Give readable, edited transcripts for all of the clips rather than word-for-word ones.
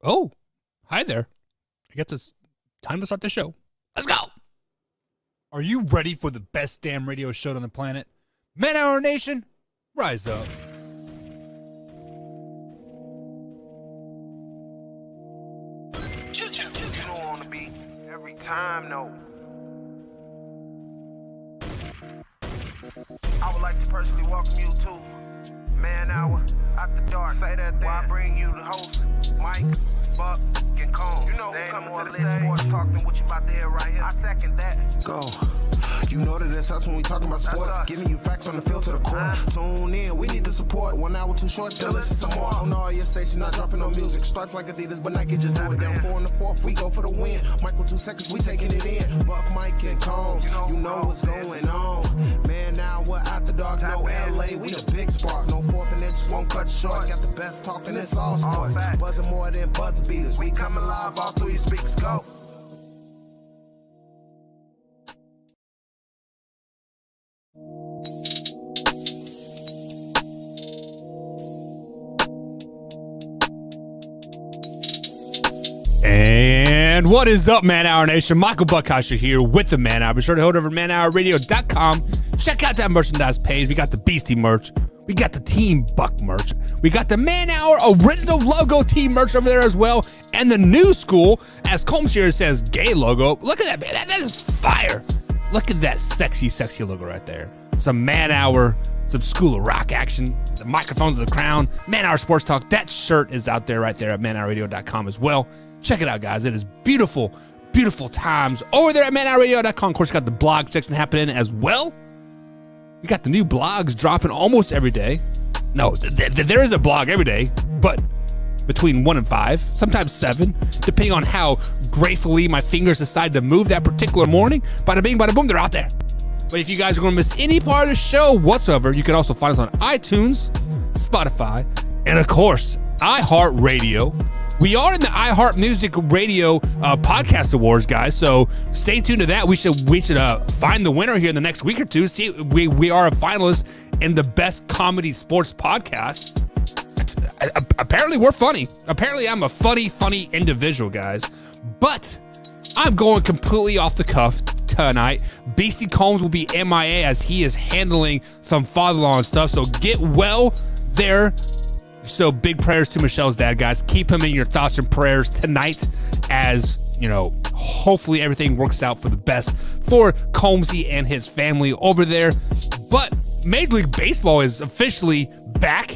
Oh, hi there. I guess it's time to start the show. Let's go. Are you ready for the best damn radio show on the planet? Man Hour Nation, rise up. You don't want to be every time, no. I would like to personally welcome you to Man Hour After Dark. Say that while I bring you the host, Mike, Buck, and Cone. You know who's coming to the stage. Sports talk than what you about to hear right here. I second that. Go. You know that it's us when we talking about sports. Giving you facts on the field to the core. Tune in, we need the support. 1 hour too short, then listen some more. On all your stations, not dropping no music. Starts like Adidas, but Nike just do it. Down 4 in the 4th, we go for the win. Michael 2 seconds, we taking it in. Buck, Mike, and Combs, you know what's going on. Man, now we're After Dark, no LA, we the big spark. No 4th and inches, won't cut short. Got the best talking, it's all sports. Buzzing more than buzzer beaters. We coming live, all 3 speakers go. And what is up, Man Hour Nation? Michael Buckhouse here with the Man Hour. Be sure to head over to manhourradio.com. Check out that merchandise page. We got the Beastie merch. We got the Team Buck merch. We got the Man Hour original logo team merch over there as well. And the new school, as Combs here says, gay logo. Look at that, man. That is fire. Look at that sexy logo right there. Some Man Hour, some School of Rock action, the microphones of the crown, Man Hour Sports Talk. That shirt is out there right there at manhourradio.com as well. Check it out, guys. It is beautiful, beautiful times over there at manhourradio.com. Of course, you got the blog section happening as well. We got the new blogs dropping almost every day. No, there is a blog every day, but between 1 and 5, sometimes 7, depending on how gratefully my fingers decide to move that particular morning. Bada bing, bada boom, they're out there. But if you guys are going to miss any part of the show whatsoever, you can also find us on iTunes, Spotify, and of course, iHeartRadio. We are in the iHeart Music Radio Podcast Awards, guys. So stay tuned to that. We should find the winner here in the next week or two. See, we are a finalist in the Best Comedy Sports Podcast. Apparently, we're funny. Apparently, I'm a funny individual, guys. But I'm going completely off the cuff tonight. Beastie Combs will be MIA as he is handling some father-in-law and stuff. So get well there. So big prayers to Michelle's dad, guys. Keep him in your thoughts and prayers tonight as, hopefully everything works out for the best for Combsy and his family over there. But Major League Baseball is officially back.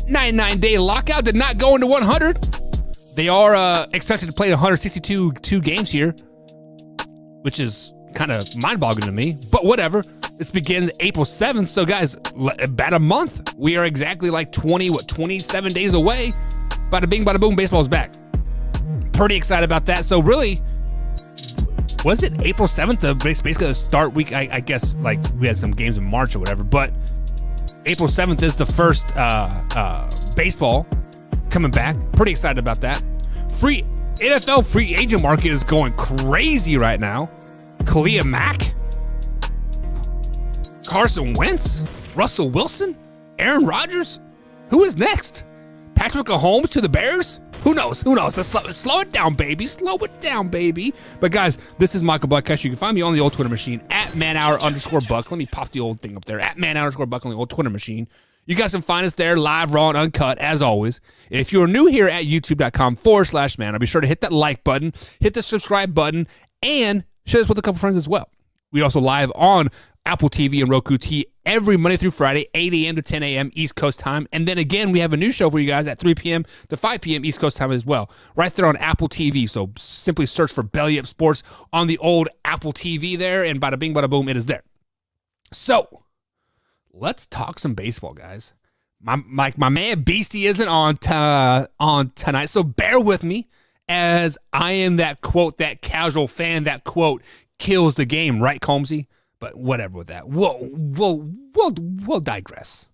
99-day lockout did not go into 100. They are expected to play 162 games here, which is kind of mind-boggling to me, but whatever. This begins April 7th, so guys, about a month. We are exactly like 27 days away. Bada bing, bada boom, baseball's back. Pretty excited about that. So really, was it April 7th, basically the start week? I guess like we had some games in March or whatever, but April 7th is the first baseball coming back. Pretty excited about that. NFL free agent market is going crazy right now. Khalil Mack, Carson Wentz, Russell Wilson, Aaron Rodgers. Who is next? Patrick Mahomes to the Bears? Who knows? Let's slow it down, baby. Slow it down, baby. But guys, this is Michael Buckhouse. You can find me on the old Twitter machine at manhour_buck. Let me pop the old thing up there at manhour_buck on the old Twitter machine. You guys can find us there live, raw, and uncut, as always. If you're new here at youtube.com/man, I'll be sure to hit that like button, hit the subscribe button, and share this with a couple friends as well. We also live on Apple TV and Roku TV every Monday through Friday, 8 a.m. to 10 a.m. East Coast time. And then again, we have a new show for you guys at 3 p.m. to 5 p.m. East Coast time as well, right there on Apple TV. So simply search for Belly Up Sports on the old Apple TV there, and bada bing, bada boom, it is there. So let's talk some baseball, guys. My man Beastie isn't on tonight, so bear with me as I am that quote, that casual fan, that quote kills the game, right, Combsy? But whatever with that. We'll digress.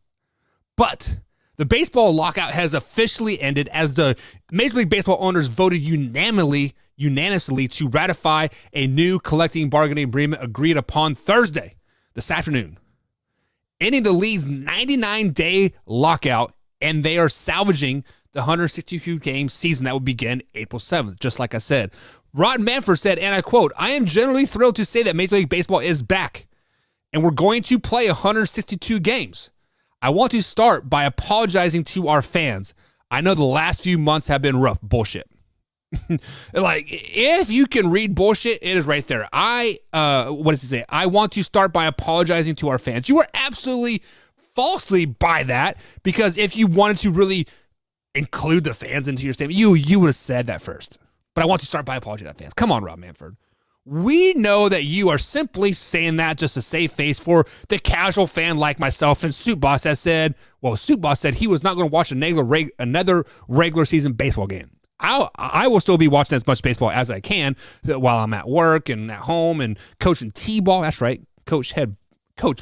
But the baseball lockout has officially ended as the Major League Baseball owners voted unanimously to ratify a new collective bargaining agreement agreed upon Thursday, this afternoon, ending the league's 99-day lockout, and they are salvaging the 162 game season that would begin April 7th, just like I said. Rod Manfred said, and I quote, "I am generally thrilled to say that Major League Baseball is back, and we're going to play 162 games. I want to start by apologizing to our fans. I know the last few months have been rough." Bullshit. Like, if you can read bullshit, it is right there. What does he say? "I want to start by apologizing to our fans." You were absolutely falsely by that, because if you wanted to really include the fans into your statement, you would have said that first. But I want to start by apologizing to the fans. Come on, Rob Manfred. We know that you are simply saying that just to save face for the casual fan like myself. And Soup Boss has said, Soup Boss said he was not going to watch another regular season baseball game. I will still be watching as much baseball as I can while I'm at work and at home and coaching T-ball. That's right. Coach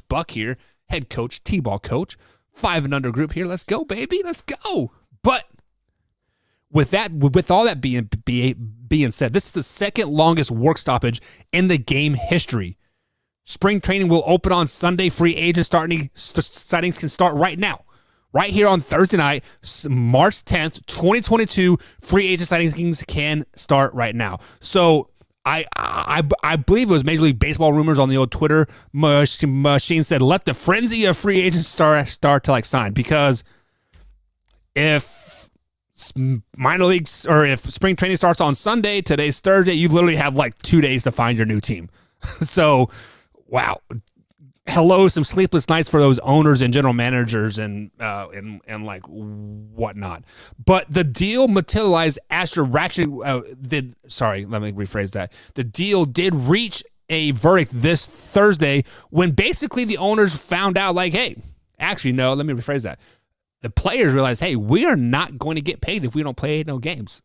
Buck here, head coach, T-ball coach, 5 and under group here. Let's go, baby. Let's go. But with all that being said, this is the second longest work stoppage in the game history. Spring training will open on Sunday. Free agent sightings can start right now. Right here on Thursday night, March 10th, 2022, free agent sightings can start right now. So I believe it was Major League Baseball rumors on the old Twitter machine said, let the frenzy of free agents start to like sign, because if minor leagues or if spring training starts on Sunday, today's Thursday, you literally have like 2 days to find your new team. So, wow. Hello, some sleepless nights for those owners and general managers and like whatnot. But the deal materialized after let me rephrase that. The deal did reach a verdict this Thursday when basically the owners found out, like, hey, actually, no, let me rephrase that. The players realized, hey, we are not going to get paid if we don't play no games.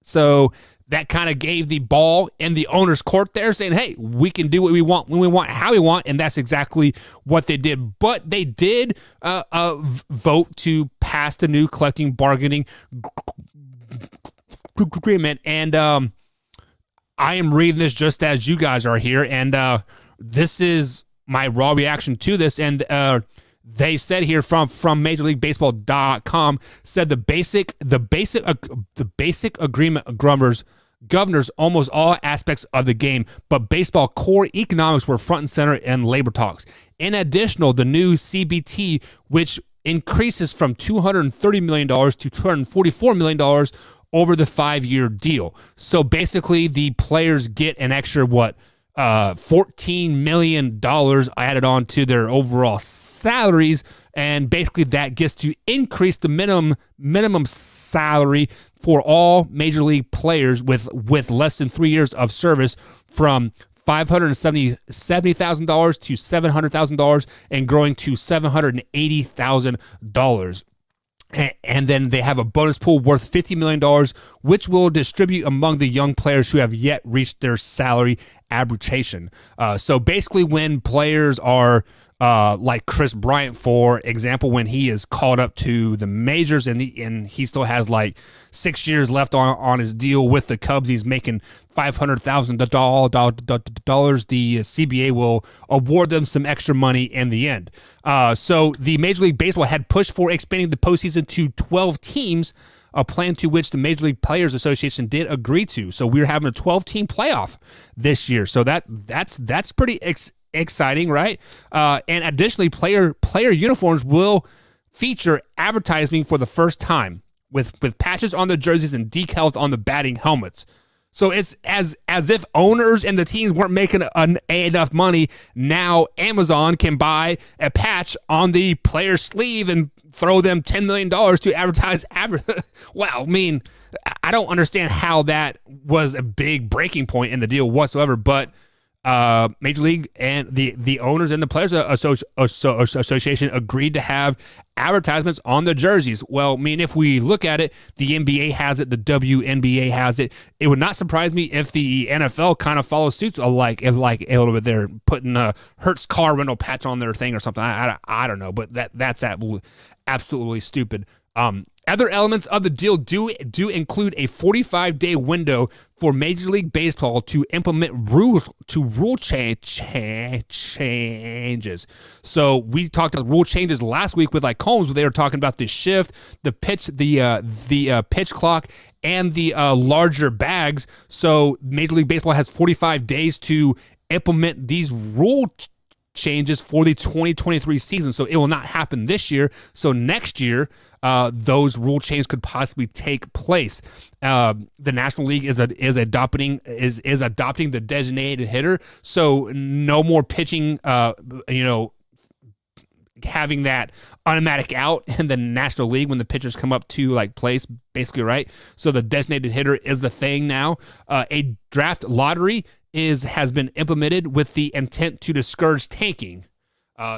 So that kind of gave the ball in the owner's court there, saying, hey, we can do what we want, when we want, how we want, and that's exactly what they did. But they did vote to pass the new collective bargaining agreement, and I am reading this just as you guys are here, and this is my raw reaction to this, and they said here from MajorLeagueBaseball.com said the basic agreement governs almost all aspects of the game, but baseball core economics were front and center in labor talks. In addition, the new CBT, which increases from $230 million to $244 million over the 5-year deal. So basically, the players get an extra $14 million added on to their overall salaries, and basically that gets to increase the minimum salary for all major league players with less than 3 years of service from $570,000 to $700,000 and growing to $780,000. And then they have a bonus pool worth $50 million, which will distribute among the young players who have yet reached their salary arbitration. So basically, when players are like Chris Bryant, for example, when he is called up to the majors and he still has like 6 years left on his deal with the Cubs, he's making $500,000. The CBA will award them some extra money in the end. So the Major League Baseball had pushed for expanding the postseason to 12 teams, a plan to which the Major League Players Association did agree to. So we're having a 12-team playoff this year. So that's pretty exciting, right? And additionally, player uniforms will feature advertising for the first time with patches on the jerseys and decals on the batting helmets. So it's as if owners and the teams weren't making enough money. Now Amazon can buy a patch on the player's sleeve and throw them $10 million to advertise. Wow, I mean, I don't understand how that was a big breaking point in the deal whatsoever, but Major League and the owners and the Players Association agreed to have advertisements on the jerseys. Well, I mean, if we look at it, the NBA has it, the WNBA has it. It would not surprise me if the NFL kind of follows suit, like a little bit. They're putting a Hertz car rental patch on their thing or something. I don't know, but that's absolutely stupid. Other elements of the deal do include a 45-day window for Major League Baseball to implement rule changes. So we talked about rule changes last week with like Combs, where they were talking about the shift, the pitch, the pitch clock, and the larger bags. So Major League Baseball has 45 days to implement these rule changes for the 2023 season. So it will not happen this year. So next year, those rule changes could possibly take place. The National League is adopting the designated hitter. So no more pitching, having that automatic out in the National League when the pitchers come up to like place, basically, right? So the designated hitter is the thing now. A draft lottery has been implemented with the intent to discourage tanking.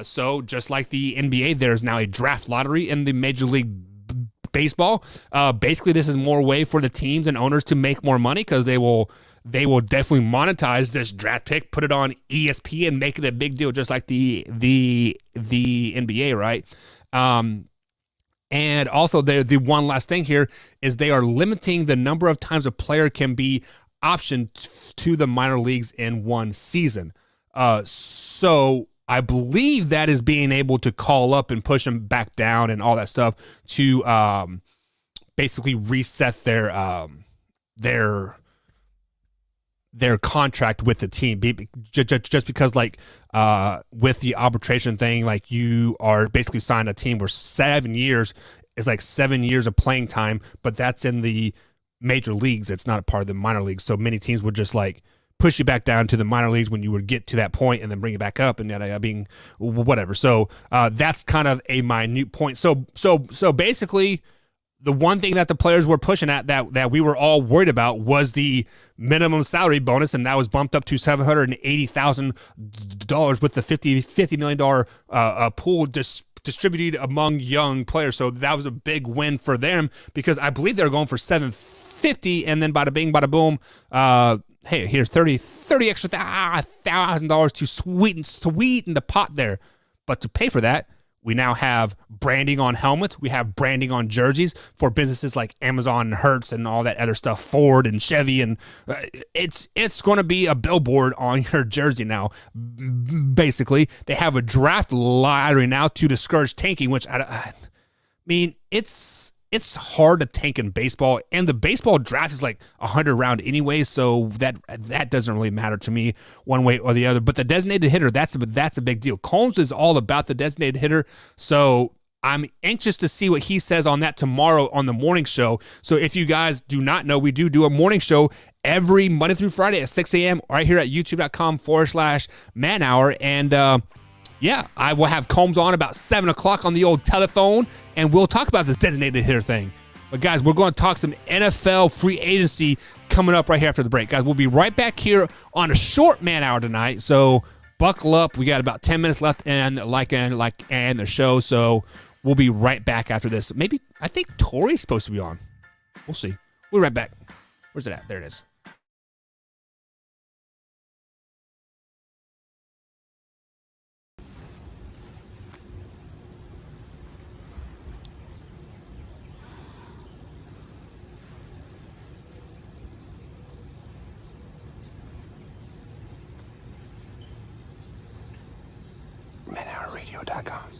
So just like the NBA, there's now a draft lottery in the Major League Baseball. Basically, this is more way for the teams and owners to make more money, because they will definitely monetize this draft pick, put it on ESPN, make it a big deal, just like the NBA, right? And also, the one last thing here is they are limiting the number of times a player can be optioned to the minor leagues in one season. So I believe that is being able to call up and push them back down and all that stuff to basically reset their contract with the team, just because like with the arbitration thing, like you are basically signed a team where 7 years is like 7 years of playing time, but that's in the major leagues. It's not a part of the minor leagues. So many teams would just like push you back down to the minor leagues when you would get to that point, and then bring you back up, and being whatever. So that's kind of a minute point. So basically, the one thing that the players were pushing at that we were all worried about was the minimum salary bonus, and that was bumped up to $780,000 with the $50 million pool distributed among young players. So that was a big win for them, because I believe they're going for $750, and then bada bing, bada boom. Hey, here's $30 extra $1,000 to sweeten the pot there. But to pay for that, we now have branding on helmets. We have branding on jerseys for businesses like Amazon and Hertz and all that other stuff, Ford and Chevy. And it's going to be a billboard on your jersey now. Basically, they have a draft lottery now to discourage tanking, which I mean, it's hard to tank in baseball, and the baseball draft is like 100 round anyway, so that doesn't really matter to me one way or the other. But the designated hitter, that's a big deal. Combs is all about the designated hitter, so I'm anxious to see what he says on that tomorrow on the morning show. So if you guys do not know, we do a morning show every Monday through Friday at 6 a.m. right here at youtube.com/man hour. And yeah, I will have Combs on about 7 o'clock on the old telephone, and we'll talk about this designated hitter thing. But guys, we're going to talk some NFL free agency coming up right here after the break. Guys, we'll be right back here on a short man hour tonight, so buckle up. We got about 10 minutes left and the show, so we'll be right back after this. Maybe, I think Tori's supposed to be on. We'll see. We'll be right back. Where's it at? There it is. manhourradio.com.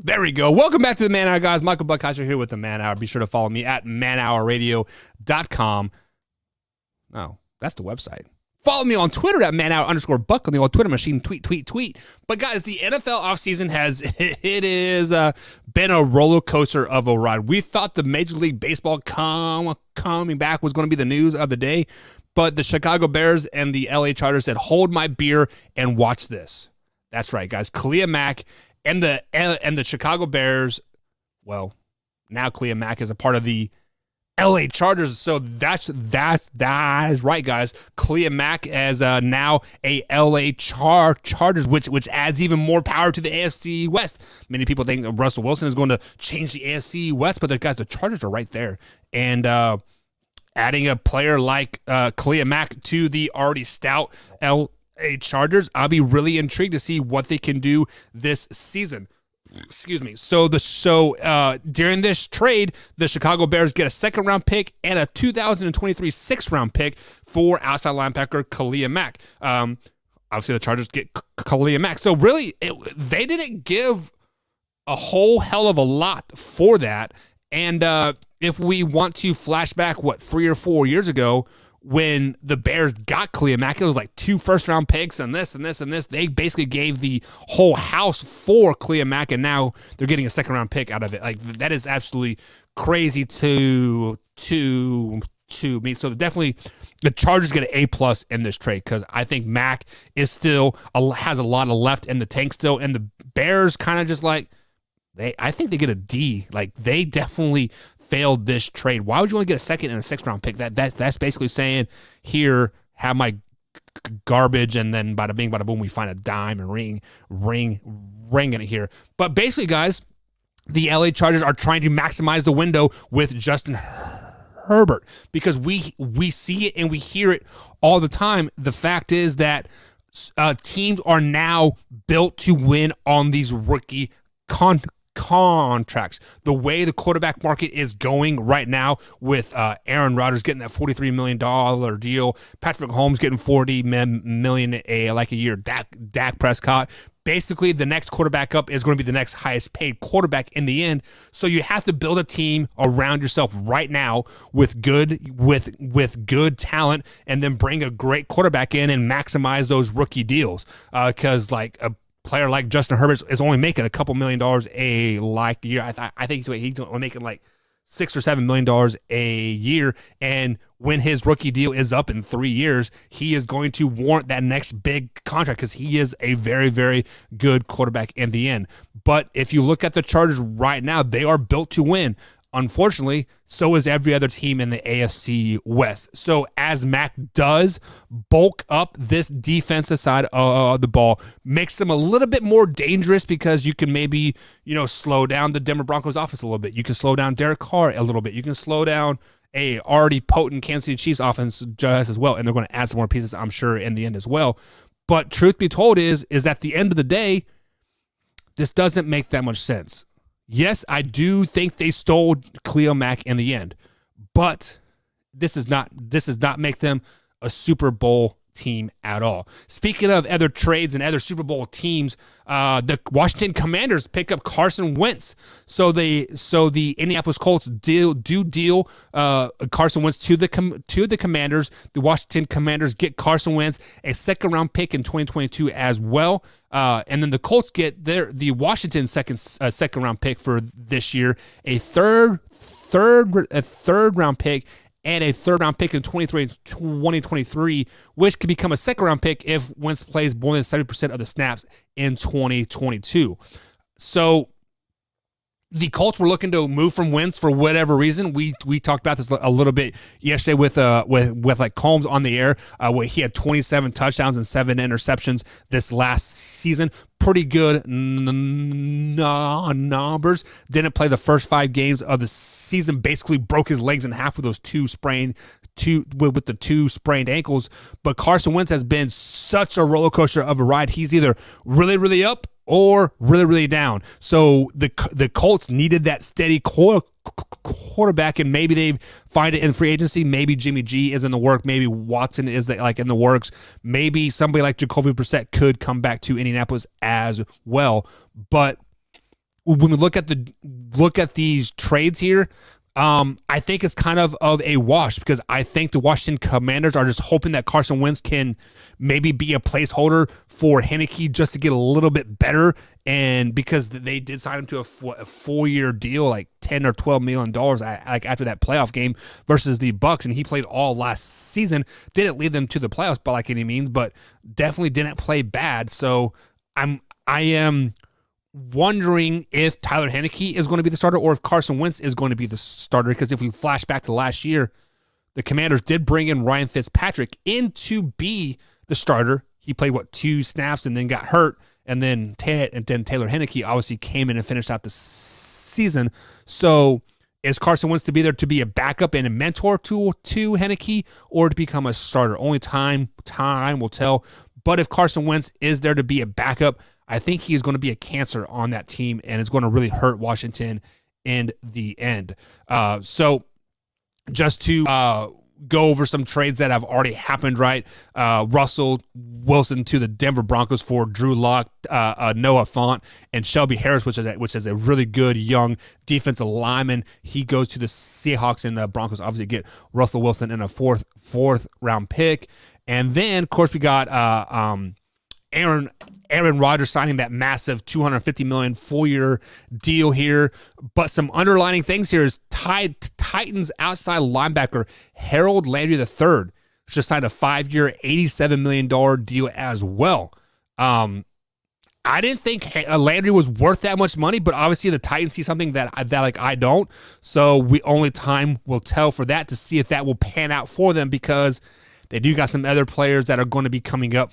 There we go. Welcome back to the Man Hour, guys. Michael Buckhouse here with the Man Hour. Be sure to follow me at manhourradio.com. Oh, that's the website. Follow me on Twitter at manhour_buck on the old Twitter machine. Tweet. But guys, the NFL offseason been a roller coaster of a ride. We thought the Major League Baseball coming back was going to be the news of the day, but the Chicago Bears and the LA Chargers said, hold my beer and watch this. That's right, guys. Khalil Mack and the Chicago Bears, well, now Khalil Mack is a part of the LA Chargers, so that's right, guys. Khalil Mack as now a LA Chargers, which adds even more power to the AFC West. Many people think Russell Wilson is going to change the AFC West, but the Chargers are right there, and adding a player like Khalil Mack to the already stout LA Chargers, I'll be really intrigued to see what they can do this season. Excuse me. So during this trade, the Chicago Bears get a second-round pick and a 2023 sixth-round pick for outside linebacker Khalil Mack. Obviously, the Chargers get Khalil Mack. So really, they didn't give a whole hell of a lot for that. And if we want to flash back, 3 or 4 years ago, when the Bears got Khalil Mack, it was like 2 first-round picks and this and this and this. They basically gave the whole house for Khalil Mack, and now they're getting a second-round pick out of it. Like, that is absolutely crazy to me. So definitely, the Chargers get an A+ in this trade because I think Mack is still has a lot of left in the tank still, and the Bears kind of just like I think they get a D. Like, they definitely failed this trade. Why would you want to get a second and a sixth-round pick? That's basically saying, here, have my garbage, and then bada bing, bada boom, we find a dime and ring in it here. But basically, guys, the LA Chargers are trying to maximize the window with Justin Herbert because we see it and we hear it all the time. The fact is that teams are now built to win on these rookie contracts. The way the quarterback market is going right now, with Aaron Rodgers getting that $43 million deal, Patrick Mahomes getting $40 million a year, Dak Prescott. Basically, the next quarterback up is going to be the next highest paid quarterback in the end. So you have to build a team around yourself right now with good talent, and then bring a great quarterback in and maximize those rookie deals. Because like a player like Justin Herbert is only making a couple $1 million a year. I think he's only making like $6 or $7 million a year, and when his rookie deal is up in 3 years, he is going to warrant that next big contract because he is a very, very good quarterback in the end. But if you look at the Chargers right now, they are built to win. Unfortunately, so is every other team in the AFC West. So as Mac does bulk up this defensive side of the ball, makes them a little bit more dangerous because you can maybe, slow down the Denver Broncos offense a little bit. You can slow down Derek Carr a little bit. You can slow down a already potent Kansas City Chiefs offense just as well. And they're going to add some more pieces, I'm sure, in the end as well. But truth be told is at the end of the day, this doesn't make that much sense. Yes, I do think they stole Khalil Mack in the end, but this does not make them a Super Bowl team at all. Speaking of other trades and other Super Bowl teams, the Washington Commanders pick up Carson Wentz. So the Indianapolis Colts deal Carson Wentz to the Commanders. The Washington Commanders get Carson Wentz, a second-round pick in 2022 as well. And then the Colts get the Washington second-round pick for this year, a third round pick, and a third-round pick in 2023, which could become a second-round pick if Wentz plays more than 70% of the snaps in 2022. So the Colts were looking to move from Wentz for whatever reason. We talked about this a little bit yesterday with like Combs on the air, where he had 27 touchdowns and 7 interceptions this last season. Pretty good numbers. Didn't play the first 5 games of the season. Basically broke his legs in half with those two sprained ankles. But Carson Wentz has been such a roller coaster of a ride. He's either really, really up or really, really down. So the Colts needed that steady quarterback, and maybe they find it in free agency. Maybe Jimmy G is in the work. Maybe Watson is in the works. Maybe somebody like Jacoby Brissett could come back to Indianapolis as well. But when we look at these trades here, I think it's kind of a wash, because I think the Washington Commanders are just hoping that Carson Wentz can maybe be a placeholder for Heineke just to get a little bit better, and because they did sign him to a 4-year deal, like $10 or $12 million, like after that playoff game versus the Bucs, and he played all last season. Didn't lead them to the playoffs by like any means, but definitely didn't play bad. So I am wondering if Tyler Heineke is going to be the starter or if Carson Wentz is going to be the starter, because if we flash back to last year, the Commanders did bring in Ryan Fitzpatrick in to be the starter. He played 2 snaps and then got hurt, and then Taylor Heineke obviously came in and finished out the season. So is Carson Wentz to be there to be a backup and a mentor to Heineke, or to become a starter? Only time will tell. But if Carson Wentz is there to be a backup, I think he's going to be a cancer on that team, and it's going to really hurt Washington in the end. So just to go over some trades that have already happened, right? Russell Wilson to the Denver Broncos for Drew Lock, Noah Fant, and Shelby Harris, which is a really good young defensive lineman. He goes to the Seahawks, and the Broncos obviously get Russell Wilson in a fourth round pick. And then, of course, we got Aaron Rodgers signing that massive $250 million 4-year deal here. But some underlining things here is Titans outside linebacker Harold Landry III just signed a 5-year, $87 million deal as well. I didn't think Landry was worth that much money, but obviously the Titans see something that like I don't. So only time will tell for that to see if that will pan out for them, because they do got some other players that are going to be coming up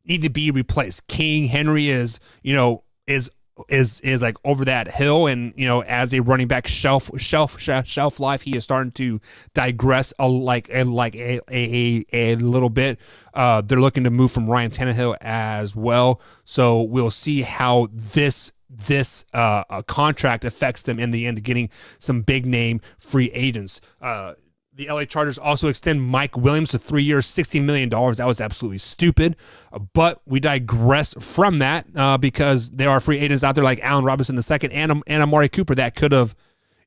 need to be replaced. King Henry is like over that hill, and as a running back shelf life, he is starting to digress a little bit. They're looking to move from Ryan Tannehill as well, so we'll see how this contract affects them in the end, getting some big name free agents. The LA Chargers also extend Mike Williams to 3 years, $16 million. That was absolutely stupid. But we digress from that because there are free agents out there like Allen Robinson II and Amari Cooper that could have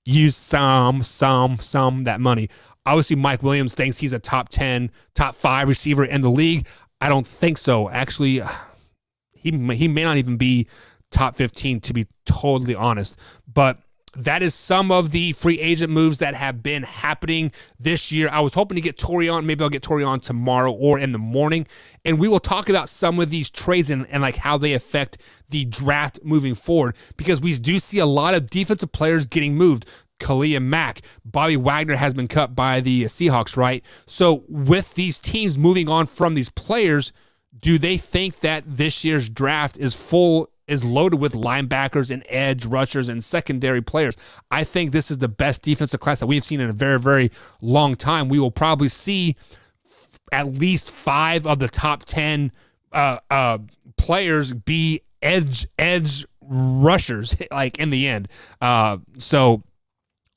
used some that money. Obviously, Mike Williams thinks he's a top 10, top 5 receiver in the league. I don't think so. Actually, he may not even be top 15, to be totally honest. But that is some of the free agent moves that have been happening this year. I was hoping to get Tori on. Maybe I'll get Tori on tomorrow or in the morning. And we will talk about some of these trades and like how they affect the draft moving forward, because we do see a lot of defensive players getting moved. Khalil Mack, Bobby Wagner has been cut by the Seahawks, right? So with these teams moving on from these players, do they think that this year's draft is loaded with linebackers and edge rushers and secondary players? I think this is the best defensive class that we've seen in a very, very long time. We will probably see at least 5 of the top 10 players be edge rushers, like in the end. So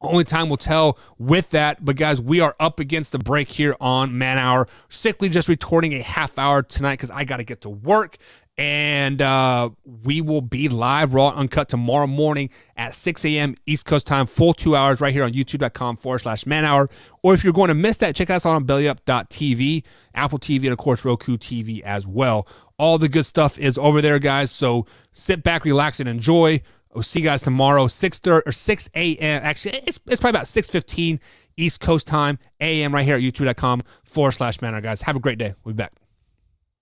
only time will tell with that. But guys, we are up against the break here on Man Hour. Sickly just recording a half hour tonight because I got to get to work. And we will be live, raw, uncut tomorrow morning at 6 a.m. East Coast time, full 2 hours right here on youtube.com/Man Hour. Or if you're going to miss that, check us out on bellyup.tv, Apple TV, and of course, Roku TV as well. All the good stuff is over there, guys. So sit back, relax, and enjoy. We'll see you guys tomorrow, 6 a.m. Actually, it's probably about 6:15 East Coast time, a.m. right here at youtube.com/Man Hour, guys. Have a great day. We'll be back.